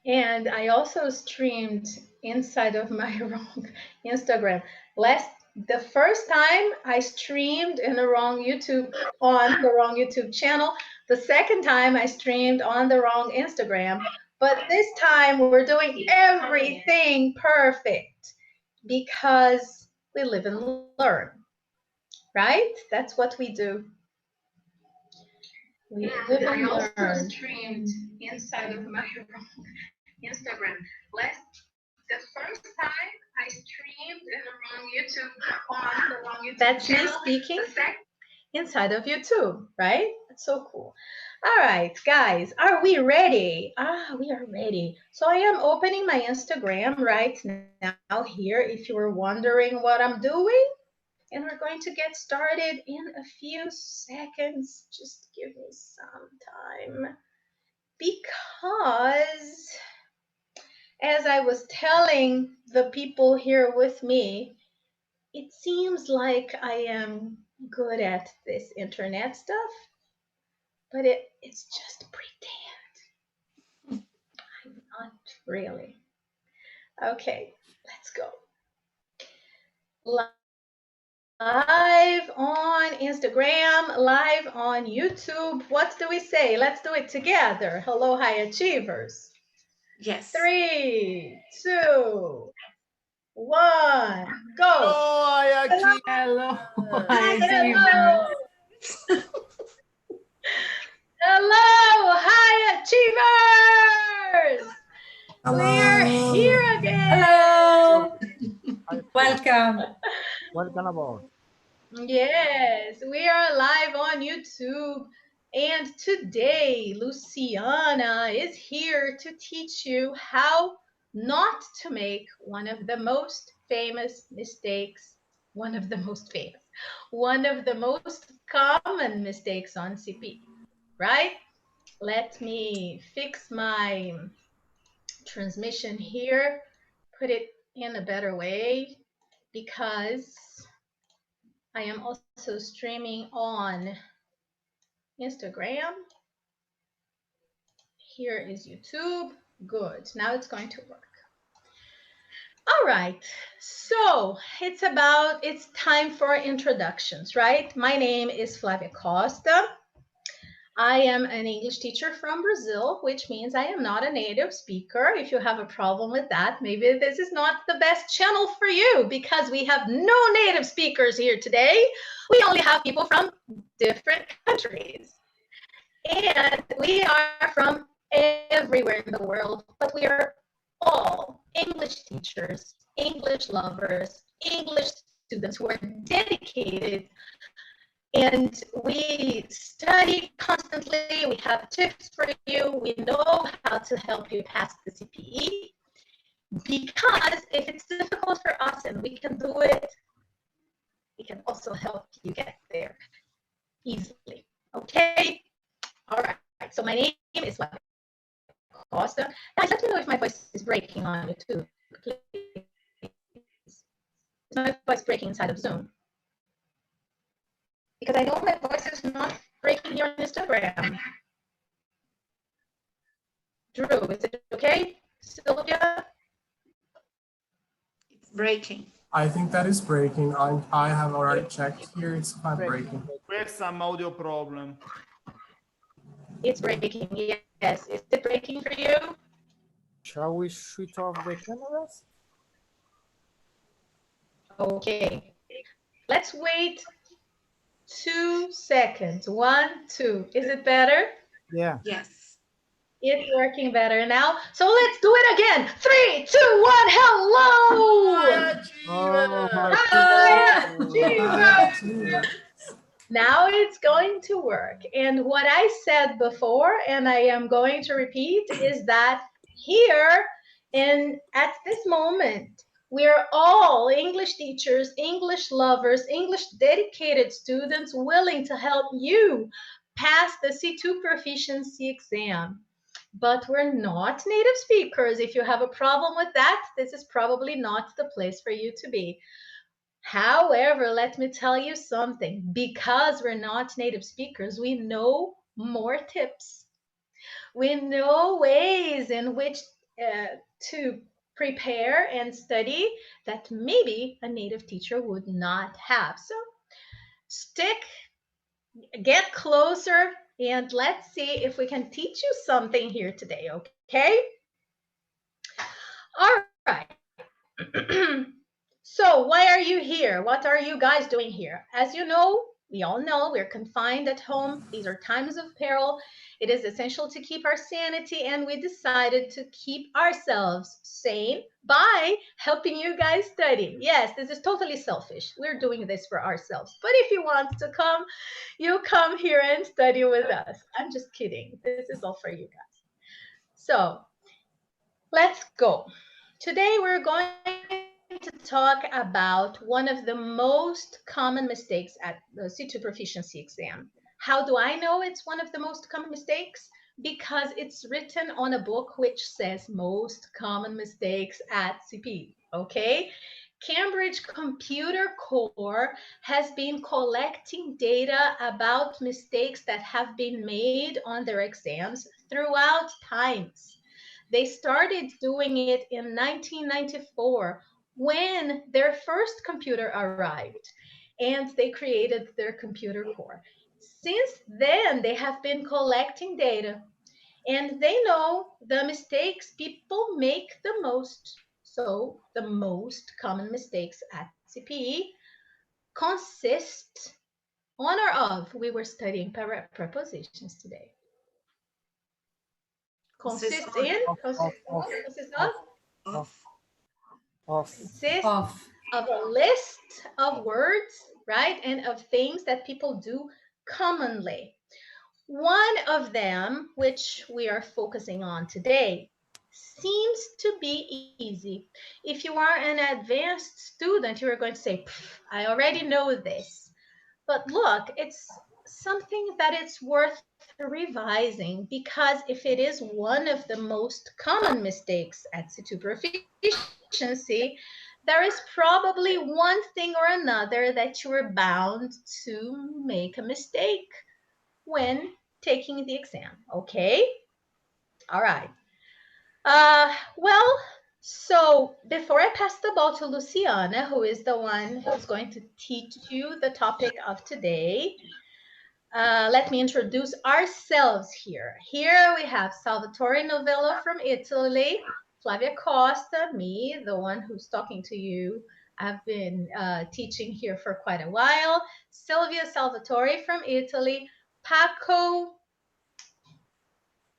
And I also streamed inside of my wrong Instagram. The first time I streamed in the wrong YouTube on the wrong YouTube channel. The second time I streamed on the wrong Instagram. But this time we're doing everything perfect because we live and learn, right? That's what we do. We live and I also learn. Streamed inside of my wrong Instagram. The first time I streamed in the wrong YouTube on the wrong YouTube That's channel. Me speaking inside of YouTube, right? That's so cool. All right, guys, are we ready? We are ready. So I am opening my Instagram right now here if you were wondering what I'm doing. And we're going to get started in a few seconds. Just give me some time. Because as I was telling the people here with me, it seems like I am good at this internet stuff, but it's just pretend. I'm not really. Okay, let's go. Live on Instagram, live on YouTube. What do we say? Let's do it together. Hello, high achievers. Yes. 3, 2, 1, go. Hello, Hello. Hello. Hello, high achievers. We're here again. Hello. Welcome. Welcome aboard. Yes, we are live on YouTube. And today, Luciana is here to teach you how not to make one of the most famous mistakes, one of the most common mistakes on CPE, right? Let me fix my transmission here, put it in a better way because I am also streaming on Instagram. Here is YouTube. Good. Now it's going to work. All right. So it's time for introductions, right? My name is Flavia Costa. I am an English teacher from Brazil, which means I am not a native speaker. If you have a problem with that, maybe this is not the best channel for you because we have no native speakers here today. We only have people from different countries. And we are from everywhere in the world, but we are all English teachers, English lovers, English students who are dedicated, and we study constantly. We have tips for you. We know how to help you pass the CPE, because if it's difficult for us and we can do it, we can also help you get there easily. Okay? All right. So my name is Costa. Guys, let me know if my voice is breaking on YouTube, please. Is my voice breaking inside of Zoom? Because I know my voice is not breaking here on Instagram. Drew, is it okay? Sylvia? It's breaking. I think that is breaking. I have already checked here. It's not breaking. There's some audio problem. It's breaking, yes. Is it breaking for you? Shall we switch off the cameras? Okay. Let's wait 2 seconds. 1, 2. Is it better? Yeah. Yes. It's working better now. So let's do it again. 3, 2, 1. Hello. Hi, Now it's going to work. And what I said before, and I am going to repeat, is that here at this moment, we're all English teachers, English lovers, English dedicated students willing to help you pass the C2 proficiency exam. But we're not native speakers. If you have a problem with that, this is probably not the place for you to be. However, let me tell you something. Because we're not native speakers, we know more tips. We know ways in which to prepare and study that maybe a native teacher would not have. So get closer, and let's see if we can teach you something here today, okay? All right. So why are you here? What are you guys doing here? As you know, we all know we're confined at home. These are times of peril. It is essential to keep our sanity, and we decided to keep ourselves sane by helping you guys study. Yes, this is totally selfish. We're doing this for ourselves. But if you want to come, you come here and study with us. I'm just kidding. This is all for you guys. So let's go. Today we're going to talk about one of the most common mistakes at the C2 proficiency exam. How do I know it's one of the most common mistakes? Because it's written on a book which says most common mistakes at CPE, okay? Cambridge Computer Core has been collecting data about mistakes that have been made on their exams throughout times. They started doing it in 1994 when their first computer arrived and they created their computer core. Since then, they have been collecting data and they know the mistakes people make the most. So, the most common mistakes at CPE consist on or of, we were studying prepositions today. Consist in, consist of, consist of a list of words, right? And of things that people do commonly. One of them, which we are focusing on today, seems to be easy. If you are an advanced student, you are going to say, I already know this. But look, it's something that it's worth revising because if it is one of the most common mistakes at C2 proficiency, there is probably one thing or another that you are bound to make a mistake when taking the exam, okay? All right. Well, so before I pass the ball to Luciana, who is the one who's going to teach you the topic of today, let me introduce ourselves here. Here we have Salvatore Novello from Italy, Flavia Costa, me, the one who's talking to you. I've been teaching here for quite a while. Silvia Salvatore from Italy. Paco,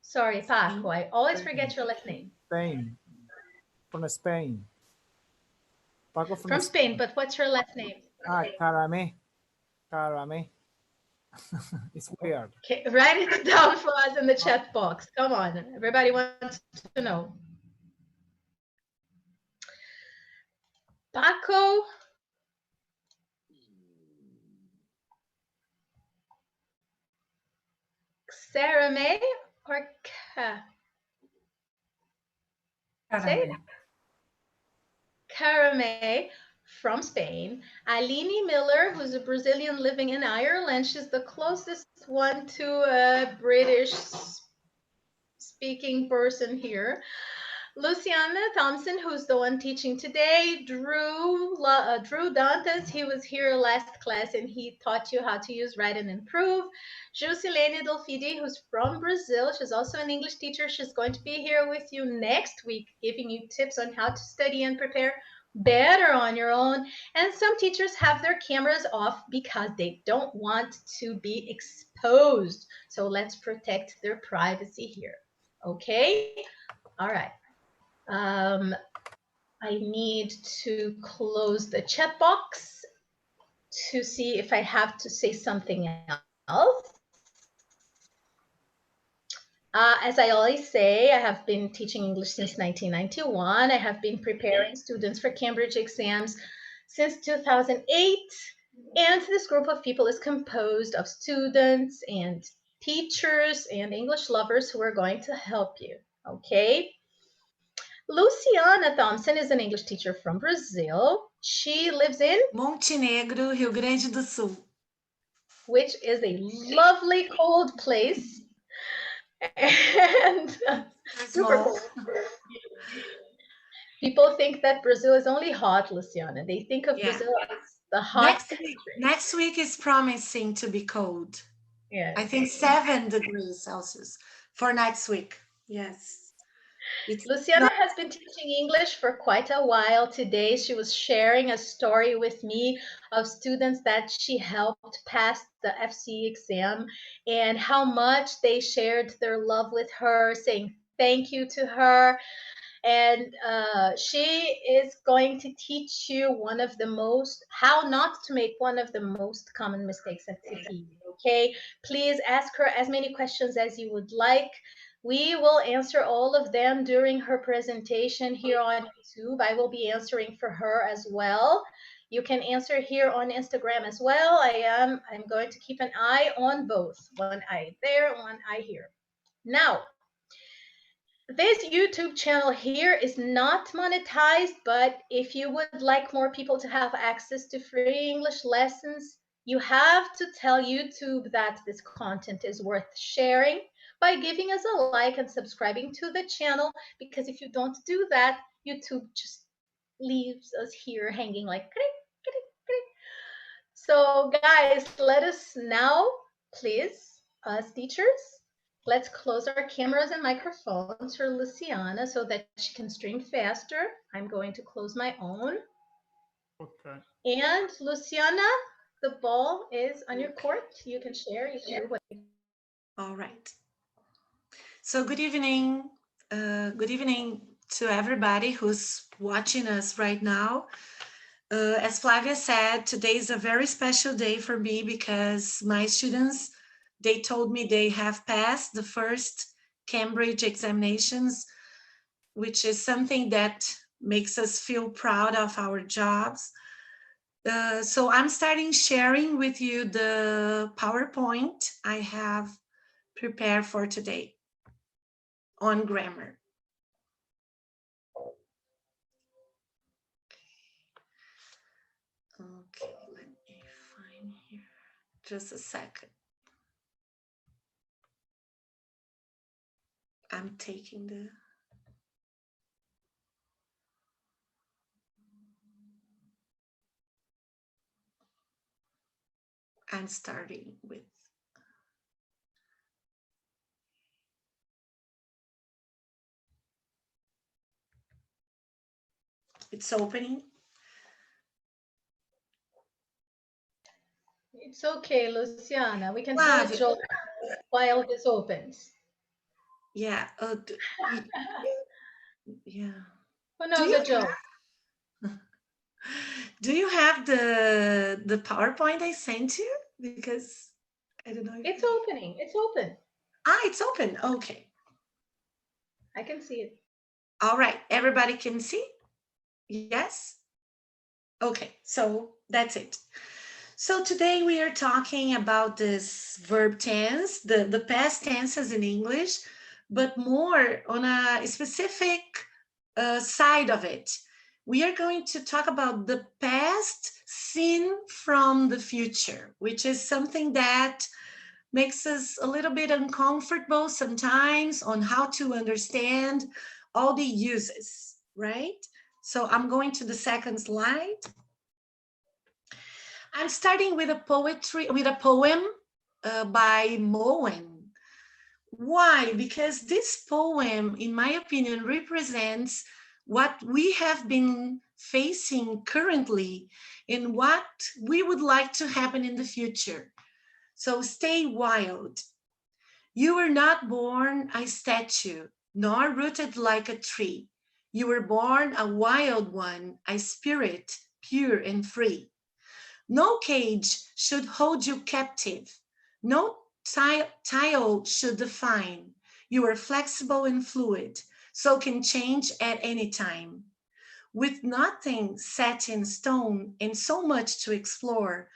sorry, Paco, I always forget your last name. Spain. From Spain. Paco From Spain, but what's your last name? Carame. Carame. It's weird. Okay, write it down for us in the chat box. Come on, everybody wants to know. Paco. Sarame or Carame from Spain. Aline Miller, who's a Brazilian living in Ireland. She's the closest one to a British speaking person here. Luciana Thompson, who's the one teaching today. Drew Dantas, he was here last class and he taught you how to use Write and Improve. Jusilene Dolfidi, who's from Brazil. She's also an English teacher. She's going to be here with you next week, giving you tips on how to study and prepare better on your own. And some teachers have their cameras off because they don't want to be exposed. So let's protect their privacy here. Okay? All right. I need to close the chat box to see if I have to say something else. As I always say, I have been teaching English since 1991. I have been preparing students for Cambridge exams since 2008. And this group of people is composed of students and teachers and English lovers who are going to help you, okay? Luciana Thompson is an English teacher from Brazil. She lives in Montenegro, Rio Grande do Sul, which is a lovely cold place. And Super cool. People think that Brazil is only hot, Luciana. They think of Yeah. Brazil as the hot country. Next week is promising to be cold. Yes. I think 7 degrees Celsius for next week. Yes. It's Luciana not has been teaching English for quite a while. Today, she was sharing a story with me of students that she helped pass the FCE exam and how much they shared their love with her, saying thank you to her. And she is going to teach you one of the most, how not to make one of the most common mistakes at CPE. Okay, please ask her as many questions as you would like. We will answer all of them during her presentation here on YouTube. I will be answering for her as well. You can answer here on Instagram as well. I'm going to keep an eye on both. One eye there, one eye here. Now, this YouTube channel here is not monetized, but if you would like more people to have access to free English lessons, you have to tell YouTube that this content is worth sharing by giving us a like and subscribing to the channel, because if you don't do that, YouTube just leaves us here hanging like click, click, click. So guys, let us now, please, us teachers, let's close our cameras and microphones for Luciana so that she can stream faster. I'm going to close my own. Okay. And Luciana, the ball is on your court. You can share, you can do what. all right. So good evening. Good evening to everybody who's watching us right now. As Flavia said, today is a very special day for me because my students, they told me they have passed the first Cambridge examinations, which is something that makes us feel proud of our jobs. So I'm starting sharing with you the PowerPoint I have prepared for today on grammar. Okay, let me find here. Just a second. I'm taking the. I'm starting with. It's opening. It's okay, Luciana. We can tell a Flavia. joke while this opens. Yeah. Yeah. Who Do knows you a joke? do you have the PowerPoint I sent you? Because I don't know if It's opening. It's open. it's open. Okay. I can see it. All right. Everybody can see? Yes? Okay. So that's it. So today we are talking about this verb tense, the past tenses in English, but more on a specific side of it. We are going to talk about the past seen from the future, which is something that makes us a little bit uncomfortable sometimes on how to understand all the uses, right? So I'm going to the second slide. I'm starting with a poem by Moen. Why? Because this poem, in my opinion, represents what we have been facing currently and what we would like to happen in the future. So stay wild. You were not born a statue, nor rooted like a tree. You were born a wild one, a spirit pure and free. No cage should hold you captive. No tile should define. You are flexible and fluid, so can change at any time. With nothing set in stone and so much to explore,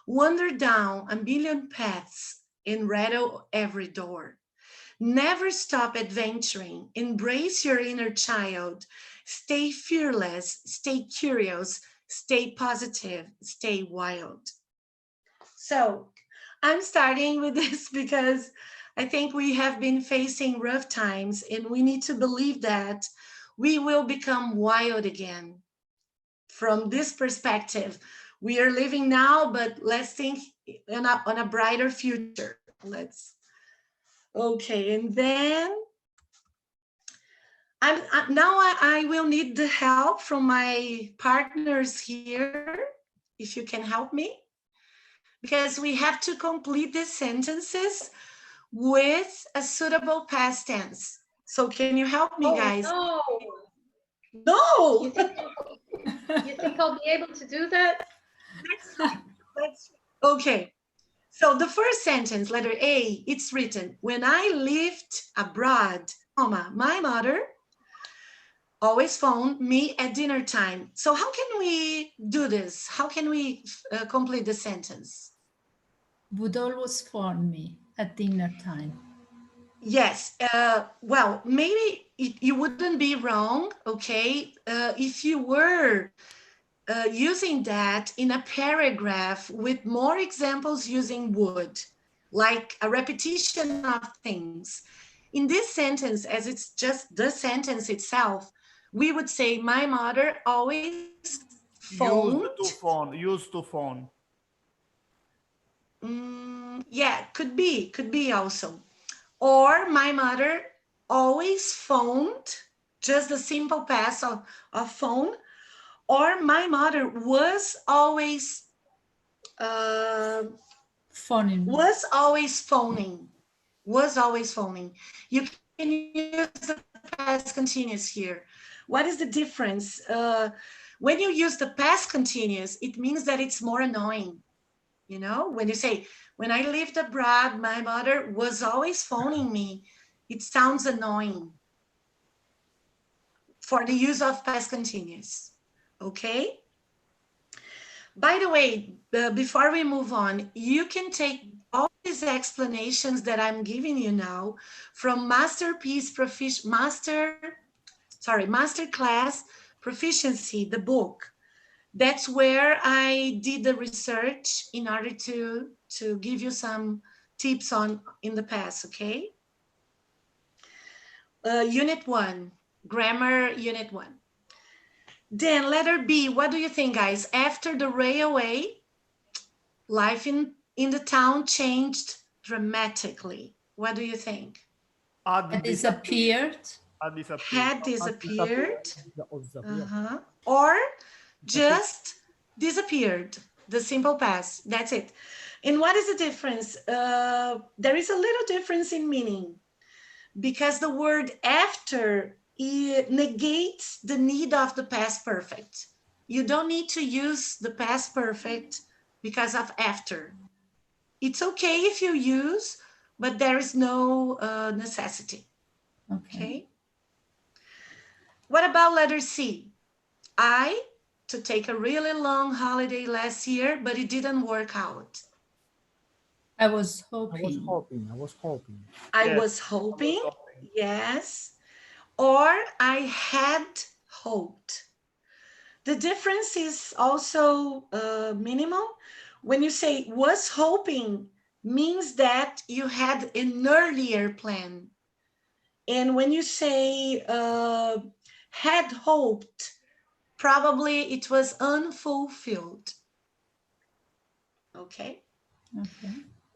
wander down a million paths and rattle every door. Never stop adventuring. Embrace your inner child. Stay fearless, stay curious, stay positive, stay wild. So I'm starting with this because I think we have been facing rough times, and we need to believe that we will become wild again. From this perspective, we are living now, but let's think on a brighter future. Okay, and then I will need the help from my partners here, if you can help me, because we have to complete the sentences with a suitable past tense. So can you help me, Oh guys? no. No. You think I'll be able to do that? Let's okay. So the first sentence, letter A, it's written, when I lived abroad, comma, my mother always phoned me at dinner time. So how can we do this? How can we complete the sentence? Would always phone me at dinner time. Yes, well, maybe you wouldn't be wrong, okay, if you were using that in a paragraph with more examples using would, like a repetition of things. In this sentence, as it's just the sentence itself, we would say, my mother always phoned. Used to phone. Yeah, could be also. Or my mother always phoned, just the simple past of phone. Or my mother was always Phoning. was always phoning. Was always phoning. You can use the past continuous here. What is the difference? When you use the past continuous, it means that it's more annoying. You know, when you say, when I lived abroad, my mother was always phoning me, it sounds annoying for the use of past continuous. Okay? By the way, before we move on, you can take all these explanations that I'm giving you now from Masterclass Proficiency, the book. That's where I did the research in order to give you some tips on in the past, okay? Unit 1, grammar unit 1. Then letter B, what do you think, guys? After the railway, life in the town changed dramatically. What do you think? Had disappeared. Had disappeared. disappeared. Or just disappeared. The simple past. That's it. And what is the difference? There is a little difference in meaning because the word after negates the need of the past perfect. You don't need to use the past perfect because of after. It's okay if you use, but there is no necessity. Okay. What about letter C? I to take a really long holiday last year, but it didn't work out. I was hoping. I was hoping, yes. Or I had hoped. The difference is also minimal. When you say was hoping, means that you had an earlier plan. And when you say had hoped, probably it was unfulfilled. Okay.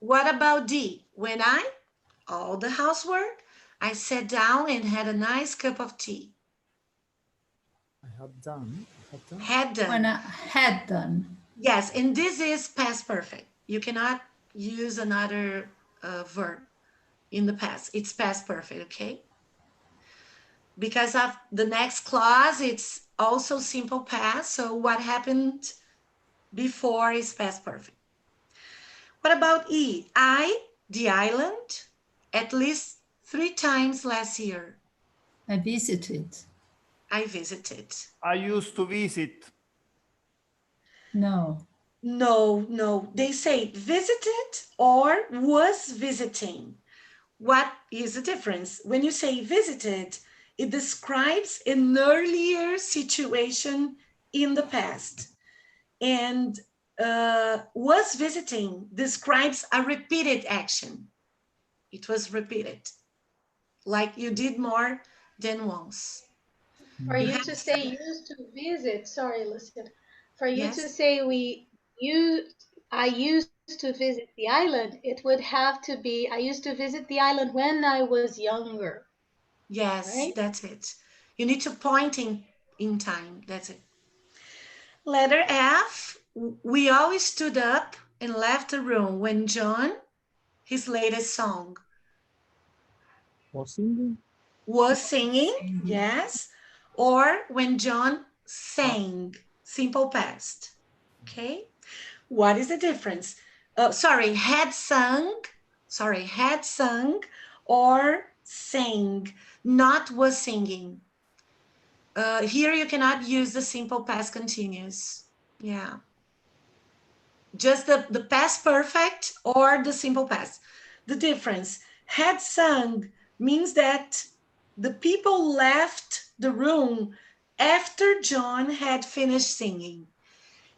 What about D? When all the housework, I sat down and had a nice cup of tea. I had done. Had done. When I had done. Yes, and this is past perfect. You cannot use another verb in the past. It's past perfect, okay? Because of the next clause, it's also simple past. So what happened before is past perfect. What about E? The island, at least 3 times last year. I visited. I visited. I used to visit. No. No. They say visited or was visiting. What is the difference? When you say visited, it describes an earlier situation in the past. And was visiting describes a repeated action. It was repeated, like you did more than once. For You you have to to say say, used to visit, sorry, listen. For you to yes, say I used to visit the island, it would have to be I used to visit the island when I was younger, yes, right? that's it. You need to point in time. That's it. Letter F, we all stood up and left the room when John, his latest song, Was singing? was singing, Singing. yes, or when John Ah, sang, simple past. Okay, what is the difference? Had sung or sang, not was singing. Here you cannot use the simple past continuous. Yeah, just the past perfect or the simple past. The difference, had sung means that the people left the room after John had finished singing.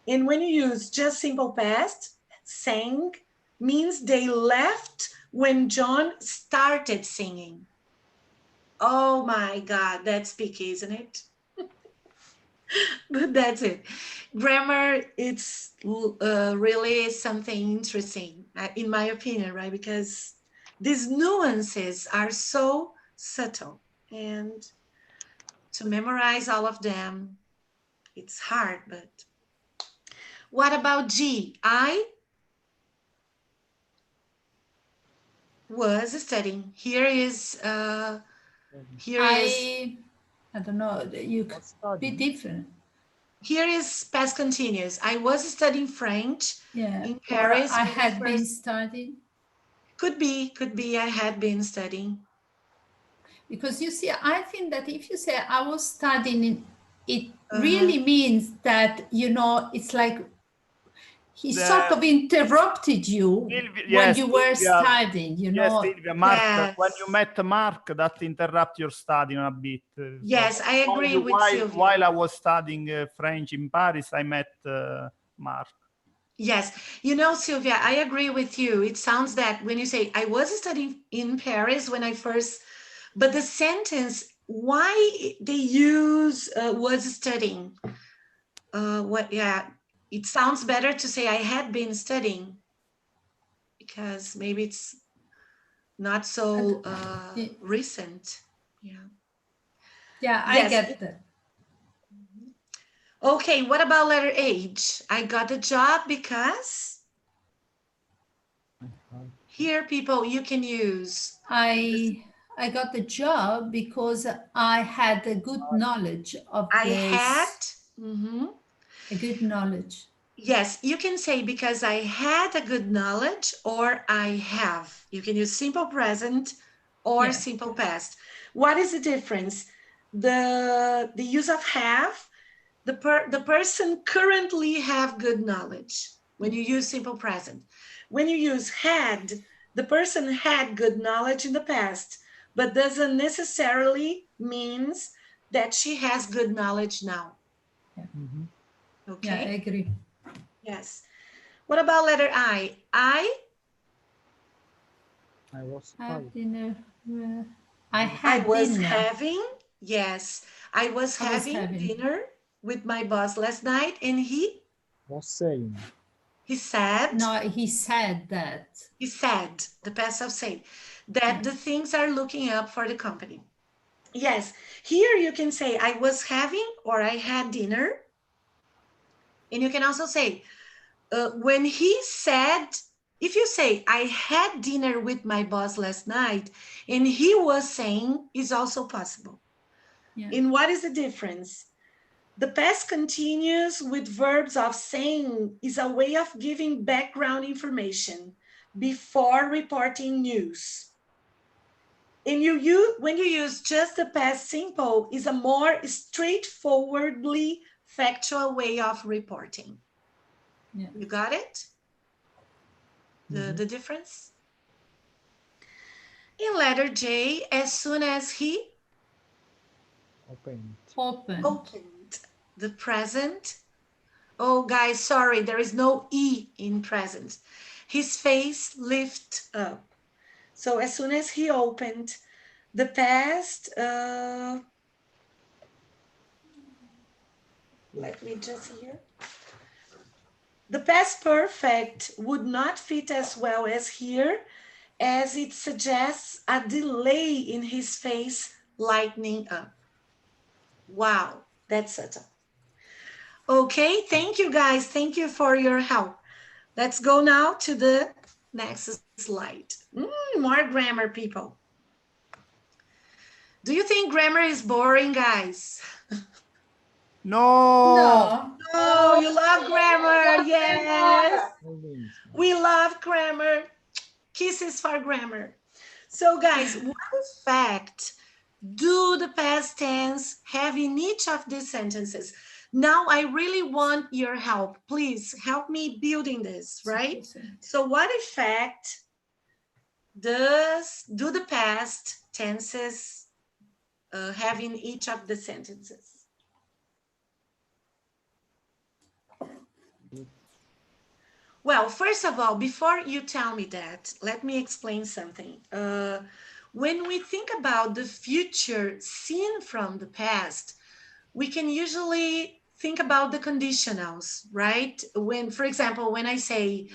And when you use just simple past, sang means they left when John started singing. Oh my God, that's picky, isn't it? But that's it. Grammar, it's really something interesting, in my opinion, right? Because these nuances are so subtle, and to memorize all of them, it's hard. But what about G? I was studying. Here is I don't know. You could was be studying. different. here is past continuous. I was studying French Yeah. in Or Paris I when I had been first. studying. Could be. I had been studying. Because you see, I think that if you say I was studying, it Uh-huh. really means that, it's like he sort The, of interrupted you Sylvia, when yes, you were Sylvia, studying, yes, Sylvia, Mark, when you Yes. met Mark, that interrupt your studying a bit. Yes, I agree with Sylvia. While I was studying French in Paris, I met Mark. Yes. You know, Sylvia, I agree with you. It sounds that when you say, I was studying in Paris when I first, but the sentence, why they use was studying? Yeah, it sounds better to say I had been studying, because maybe it's not so recent. Yeah. Yeah, I Yes. get that. Okay, what about letter H? I got a job because here, people, you can use this. I got the job because I had a good knowledge of I had. this, a good knowledge. Yes, you can say because I had a good knowledge, or I have. You can use simple present or Yeah. simple past. What is the difference? The use of have, the person currently have good knowledge when you use simple present. When you use had, the person had good knowledge in the past, but doesn't necessarily means that she has good knowledge now. Mhm. Yeah, I Okay? agree. Yes. What about letter I? I was Have studying. dinner. I I had was dinner. having, yes, I was I was having having. dinner with my boss last night, and Was saying. said, No, he said that. the past of said, that the things are looking up for the company. Yes, here you can say I was having or I had dinner. And you can also say, when he said, if you say I had dinner with my boss last night, and he was saying, is also possible. Yeah. And what is the difference? The past continuous with verbs of saying is a way of giving background information before reporting news. And when you use just the past simple, is a more straightforwardly factual way of reporting. Yeah. You got it? The difference? In letter J, as soon as he Opened. opened the present. Oh, guys, sorry, there is no E in present. His face lifted up. So as soon as he opened the past, let me just here. The past perfect would not fit as well as here, as it suggests a delay in his face lightening up. Wow, that's subtle. Okay, thank you guys. Thank you for your help. Let's go now to the next slide. More grammar, people. Do you think grammar is boring, guys? No. No. Oh, you love grammar. Yes. Always. We love grammar. Kisses for grammar. So guys, what effect do the past tense have in each of these sentences? Now I really want your help. Please help me building this, right? So what effect do the past tenses have in each of the sentences? Well, first of all, before you tell me that, let me explain something. When we think about the future seen from the past, we can usually think about the conditionals, right? When, for example, when I say,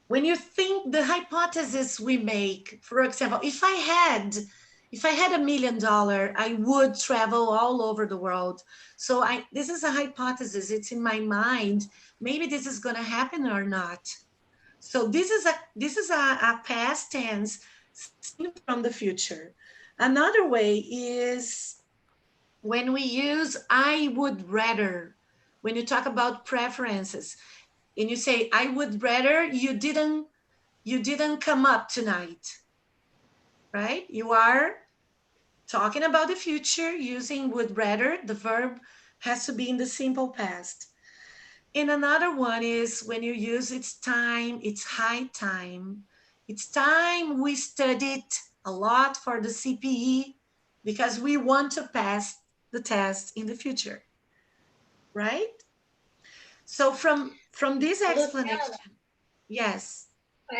when you think the hypothesis we make, for example, if I had $1 million, I would travel all over the world. So this is a hypothesis, it's in my mind. Maybe this is gonna happen or not. So this is a past tense seen from the future. Another way is when we use I would rather, when you talk about preferences, and you say, I would rather you didn't come up tonight, right? You are talking about the future using would rather. The verb has to be in the simple past. And another one is when you use it's time, it's high time. It's time we studied a lot for the CPE because we want to pass the test in the future, right? So from this explanation, yes.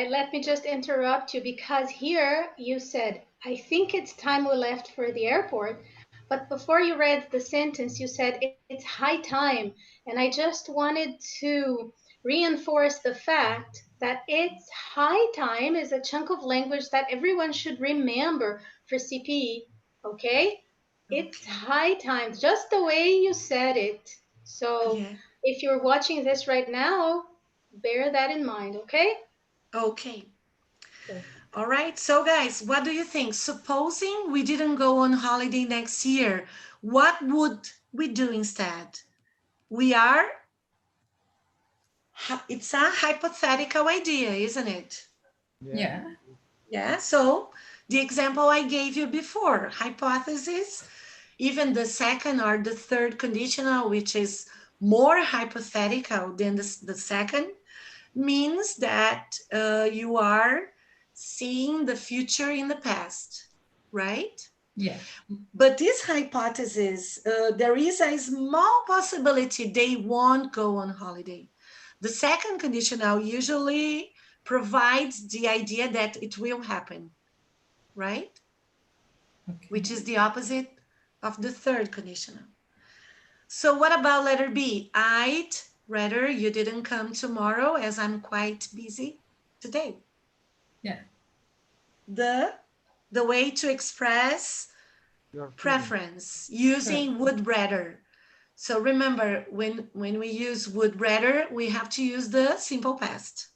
Let me just interrupt you because here you said, I think it's time we left for the airport. But before you read the sentence, you said it's high time. And I just wanted to reinforce the fact that it's high time is a chunk of language that everyone should remember for CPE. Okay? It's Okay. high time, just the way you said it. So Yeah. if you're watching this right now, bear that in mind, okay? Okay. All right. So guys, what do you think? Supposing we didn't go on holiday next year, what would we do instead? It's a hypothetical idea, isn't it? Yeah. Yeah. So the example I gave you before, hypothesis, even the second or the third conditional, which is more hypothetical than the second, means that you are seeing the future in the past, right? Yeah. But this hypothesis, there is a small possibility they won't go on holiday. The second conditional usually provides the idea that it will happen, right? Okay. Which is the opposite of the third conditional. So what about letter B? I'd rather you didn't come tomorrow as I'm quite busy today. Yeah. The way to express Your feeling. preference using would rather. So remember, when we use would rather, we have to use the simple past.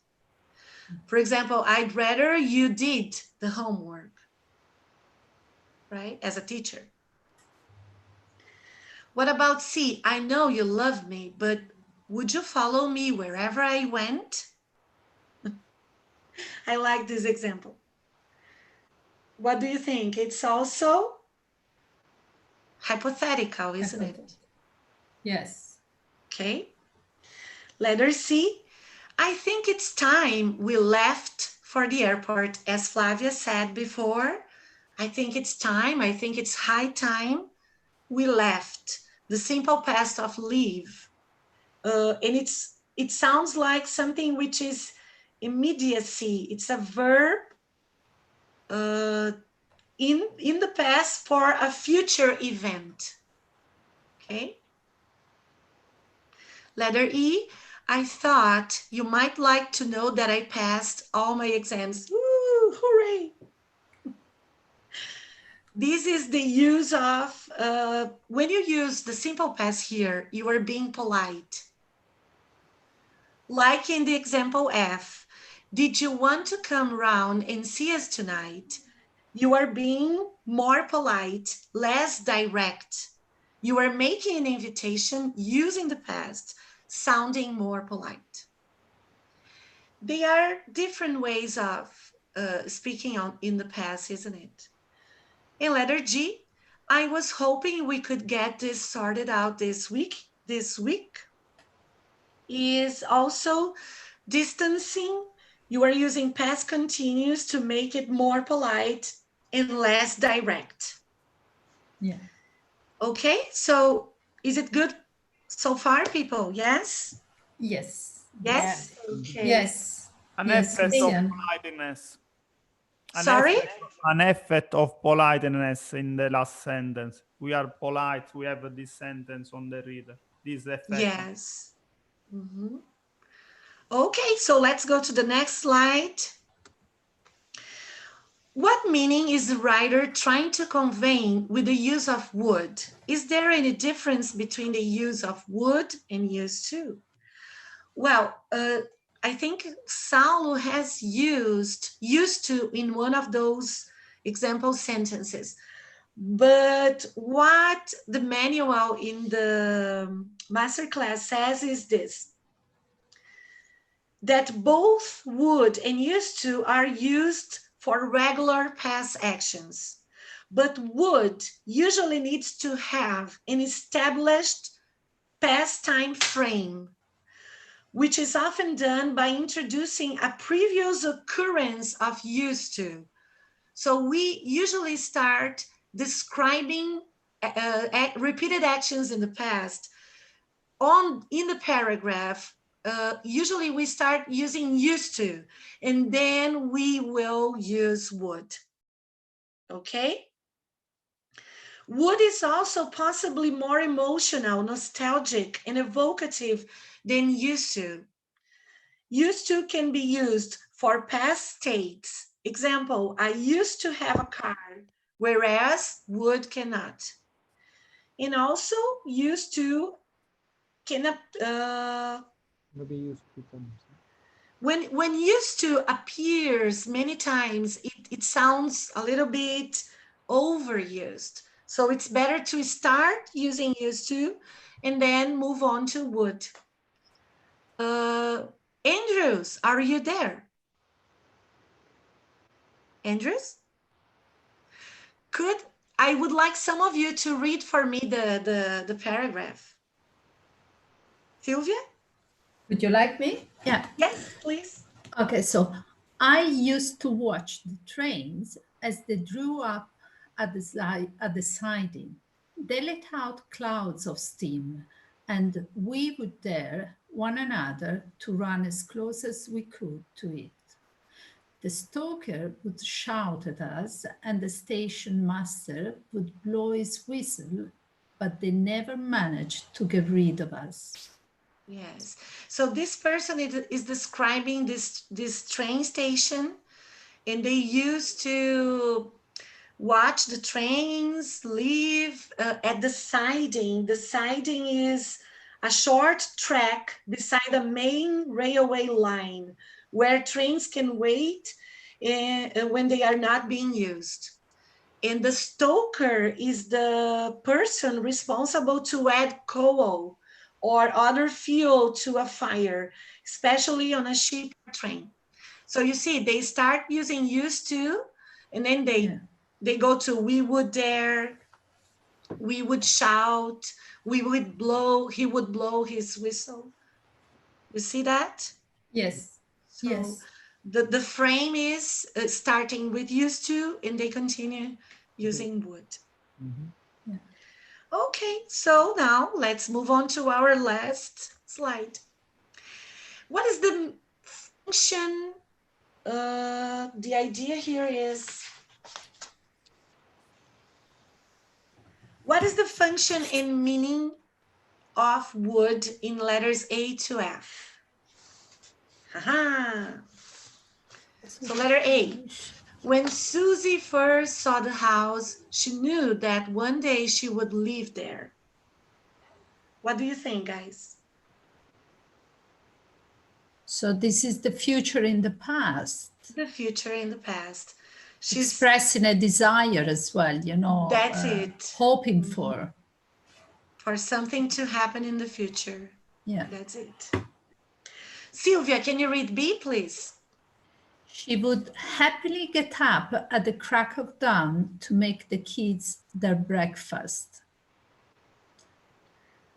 For example, I'd rather you did the homework, right? As a teacher. What about C? I know you love me, but would you follow me wherever I went? I like this example. What do you think? It's also hypothetical, isn't it? Yes. Okay. Letter C. I think it's time we left for the airport, as Flavia said before. I think it's time. I think it's high time we left. The simple past of leave. And it sounds like something which is immediacy. It's a verb in the past for a future event. Okay. Letter E, I thought you might like to know that I passed all my exams. Woo, hooray. This is the use of, when you use the simple past here, you are being polite. Like in the example F, did you want to come round and see us tonight? You are being more polite, less direct. You are making an invitation using the past, sounding more polite. They are different ways of speaking in the past, isn't it? In letter G, I was hoping we could get this sorted out this week. This week is also distancing. You are using past continuous to make it more polite and less direct. Yeah. Okay, so is it good so far, people? Yes? Yes. Yes? Okay. Yes. An Yes, effect of Lucian. politeness. Sorry? An effect of politeness in the last sentence. We are polite. We have this sentence on the reader. This effect. Yes. Mm-hmm. Okay, so let's go to the next slide. What meaning is the writer trying to convey with the use of would? Is there any difference between the use of would and used to? Well, I think Saulo has used to in one of those example sentences. But what the manual in the masterclass says is this, that both would and used to are used for regular past actions, but would usually needs to have an established past time frame, which is often done by introducing a previous occurrence of used to. So we usually start describing repeated actions in the past in the paragraph. Usually we start using used to, and then we will use would. Okay? Would is also possibly more emotional, nostalgic, and evocative than used to. Used to can be used for past states. Example, I used to have a car, whereas would cannot. And also used to cannot, Maybe use becomes. when used to appears many times, it sounds a little bit overused. So it's better to start using used to and then move on to would. Andrews, are you there? Andrews? I would like some of you to read for me the paragraph. Sylvia? Would you like me? Yeah. Yes, please. Okay, so I used to watch the trains as they drew up at the siding. They let out clouds of steam, and we would dare one another to run as close as we could to it. The stoker would shout at us, and the station master would blow his whistle, but they never managed to get rid of us. Yes. So this person is describing this train station, and they used to watch the trains leave at the siding. The siding is a short track beside the main railway line where trains can wait when they are not being used. And the stoker is the person responsible to add coal or other fuel to a fire, especially on a ship train. So you see, they start using used to, and then they go to we would dare, we would shout, we would blow, he would blow his whistle. You see that? Yes. So yes. the frame is starting with used to, and they continue using would. Mm-hmm. Yeah. Okay, so now let's move on to our last slide. What is the function The idea here is, what is the function and meaning of would in letters A to F? Haha. So letter A. When Susie first saw the house, she knew that one day she would live there. What do you think, guys? So this is the future in the past. The future in the past. She's expressing a desire as well, you know. That's it. Hoping for something to happen in the future. Yeah. That's it. Sylvia, can you read B, please? She would happily get up at the crack of dawn to make the kids their breakfast.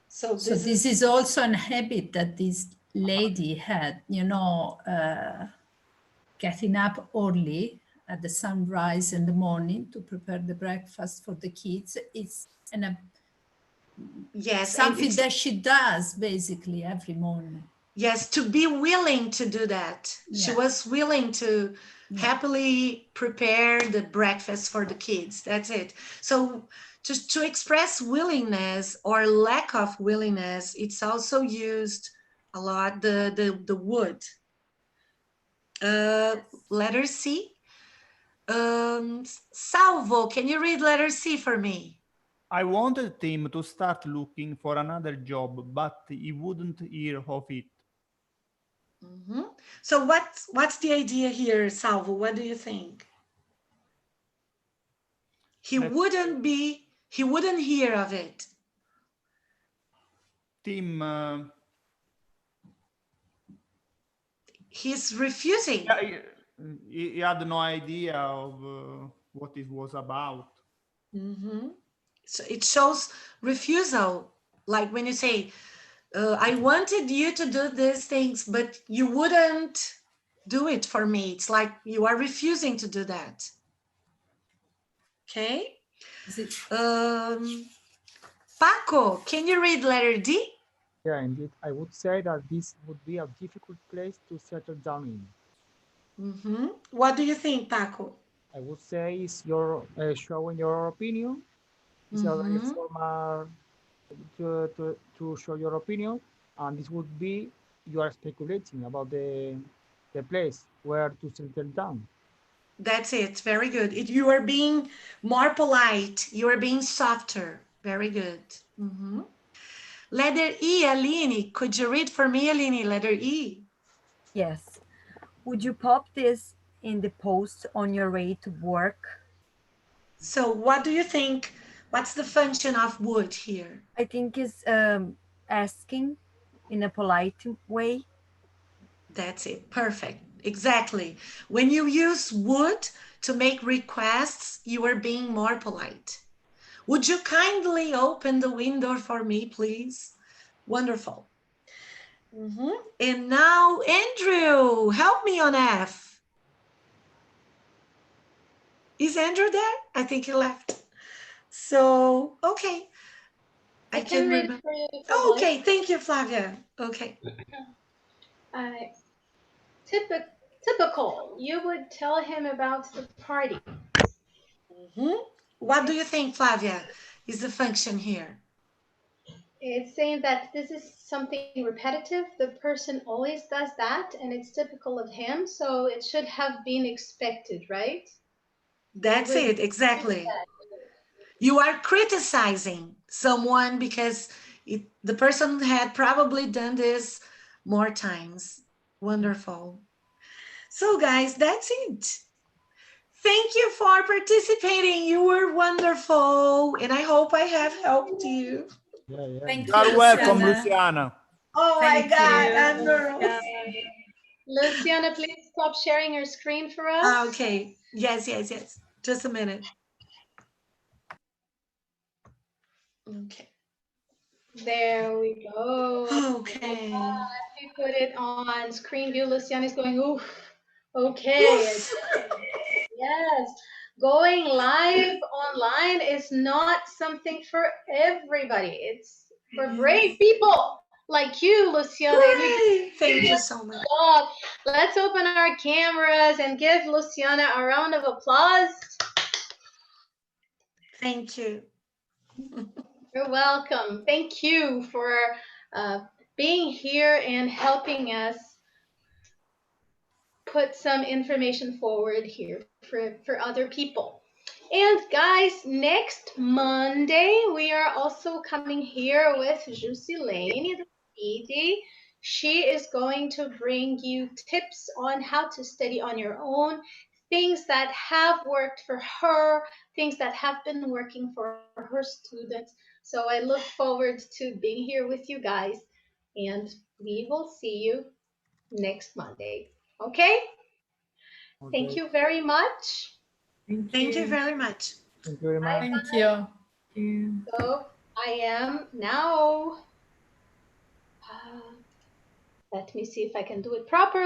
So this is also a habit that this lady had, you know, getting up early at the sunrise in the morning to prepare the breakfast for the kids. It's yes, something that she does basically every morning. Yes, to be willing to do that. Yeah. She was willing to happily prepare the breakfast for the kids. That's it. So to express willingness or lack of willingness, it's also used a lot, the would. Letter C. Salvo, can you read letter C for me? I wanted Tim to start looking for another job, but he wouldn't hear of it. Mm-hmm. So what's the idea here, Salvo? What do you think? He wouldn't hear of it. Tim, he's refusing. Yeah, he had no idea of what it was about. Mm-hmm. So it shows refusal, like when you say, I wanted you to do these things, but you wouldn't do it for me. It's like you are refusing to do that. Okay. Paco, can you read letter D? Yeah, indeed. I would say that this would be a difficult place to settle down in. Mm-hmm. What do you think, Paco? I would say is your showing your opinion. It's a very formal to show your opinion, and this would be you are speculating about the place where to settle down. That's it. Very good. You are being more polite. You are being softer. Very good. Mm-hmm. Letter E, Aline. Could you read for me, Aline, letter E? Yes. Would you pop this in the post on your way to work? So what do you think? What's the function of would here? I think it's asking in a polite way. That's it. Perfect. Exactly. When you use would to make requests, you are being more polite. Would you kindly open the window for me, please? Wonderful. Mm-hmm. And now, Andrew, help me on F. Is Andrew there? I think he left. So, okay. I can read for you. Oh, okay, thank you, Flavia. Okay. Typical. You would tell him about the party. Mm-hmm. What do you think, Flavia, is the function here? It's saying that this is something repetitive. The person always does that, and it's typical of him, so it should have been expected, right? That's it, exactly. You are criticizing someone because the person had probably done this more times. Wonderful. So guys, that's it. Thank you for participating. You were wonderful, and I hope I have helped you. Yeah. Thank you, You're welcome, Luciana. Oh my God, I'm nervous. Luciana, please stop sharing your screen for us. Okay. Yes. Just a minute. Okay. There we go. Okay. We put it on screen view. Luciana is going, oof. Okay. Oof. Yes. Going live online is not something for everybody. It's for brave people. like you, Luciana. Hooray! Thank you so much. Job. Let's open our cameras and give Luciana a round of applause. Thank you. You're welcome. Thank you for being here and helping us put some information forward here for other people. And guys, next Monday, we are also coming here with Jusilene, the PD. She is going to bring you tips on how to study on your own, things that have worked for her, things that have been working for her students. So I look forward to being here with you guys, and we will see you next Monday. Okay? Thank Okay. you very much. Thank you very much. Thank you very much. Thank you. So I am now, let me see if I can do it properly.